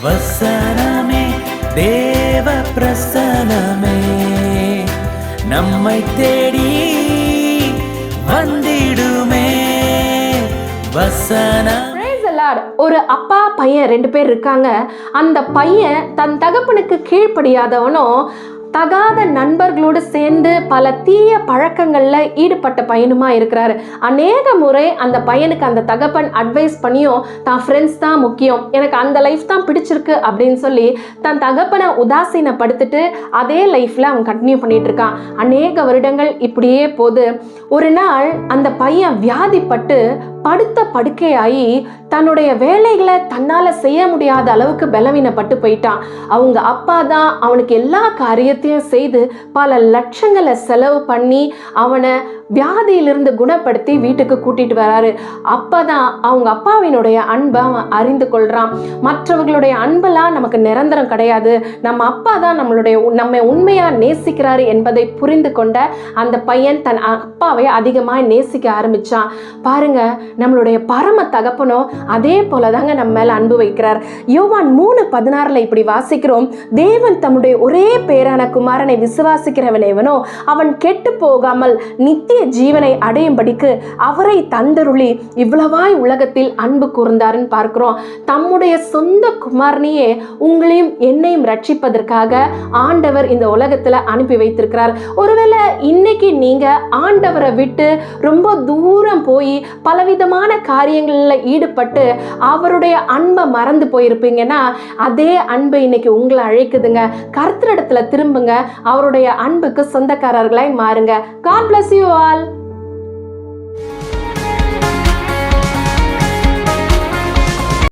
வசனமே தேவ பிரசனமே நம்மை தேடி வந்திடுமே வசனம். ஒரு அப்பா பையன் 2 பேர் இருக்காங்க. அந்த பையன் தன் தகப்பனுக்கு கீழ்ப்படியாதவனும் தகாத நண்பர்களோடு சேர்ந்து பல தீய பழக்கங்கள்ல ஈடுபட்ட பையனுமா இருக்கிறாரு. அநேக முறை அந்த பையனுக்கு அந்த தகப்பன் அட்வைஸ் பண்ணியும் தான் ஃப்ரெண்ட்ஸ் தான் முக்கியம், எனக்கு அந்த லைஃப் தான் பிடிச்சிருக்கு அப்படின்னு சொல்லி தன் தகப்பனை உதாசீனப்படுத்திட்டு அதே லைஃப்ல அவன் கண்டினியூ பண்ணிட்டு இருக்கான். அநேக வருடங்கள் இப்படியே போது. ஒரு நாள் அந்த பையன் வியாதிப்பட்டு படுத்த படுக்கையாகி தன்னுடைய வேலைகளை தன்னால செய்ய முடியாத அளவுக்கு பலவீனப்பட்டு போயிட்டான். அவங்க அப்பா தான் அவனுக்கு எல்லா காரியத்தையும் செய்து பல லட்சங்களை செலவு பண்ணி அவனை வியாதியிலிருந்து குணப்படுத்தி வீட்டுக்கு கூட்டிட்டு வராரு. அப்பதான் அவங்க அப்பாவினுடைய அன்பை அவன் அறிந்து கொள்றான். மற்றவர்களுடைய அன்பெல்லாம் நமக்கு நிரந்தரம் கிடையாது, நம்ம அப்பா தான் நம்மை உண்மையா நேசிக்கிறாரு என்பதை புரிந்து கொண்ட அந்த பையன் தன் அப்பாவை அதிகமாக நேசிக்க ஆரம்பிச்சான். பாருங்க, நம்மளுடைய பரம தகப்பனோ அதே போலதாங்க நம்ம மேல அன்பு வைக்கிறார். யோவான் 3:16 இப்படி வாசிக்கிறோம், தேவன் தம்முடைய ஒரே பேரான குமாரனை விசுவாசிக்கிறவனேவனோ அவன் கெட்டு போகாமல் நித்திய ஜீவனை அடையும்படிக்கு அவரை தந்தருளி இவ்வளவாய் உலகத்தில் அன்பு கூர்ந்தாருன்னு பார்க்கிறோம். தம்முடைய சொந்த குமாரனையே உங்களையும் என்னையும் ரட்சிப்பதற்காக ஆண்டவர் இந்த உலகத்துல அனுப்பி வைத்திருக்கிறார். ஒருவேளை இன்னைக்கு நீங்க ஆண்டவரை விட்டு ரொம்ப தூரம் போய் பலவிதமான காரியங்கள்ல ஈடுபட்டு அவருடைய அன்பை மறந்து போயிருப்பீங்கன்னா அதே அன்பு இன்னைக்கு உங்களை அழைக்குதுங்க. கர்த்தரிடத்துல திரும்புங்க, அவருடைய அன்புக்கு சொந்தக்காரர்களாய் மாறுங்க. God bless you all.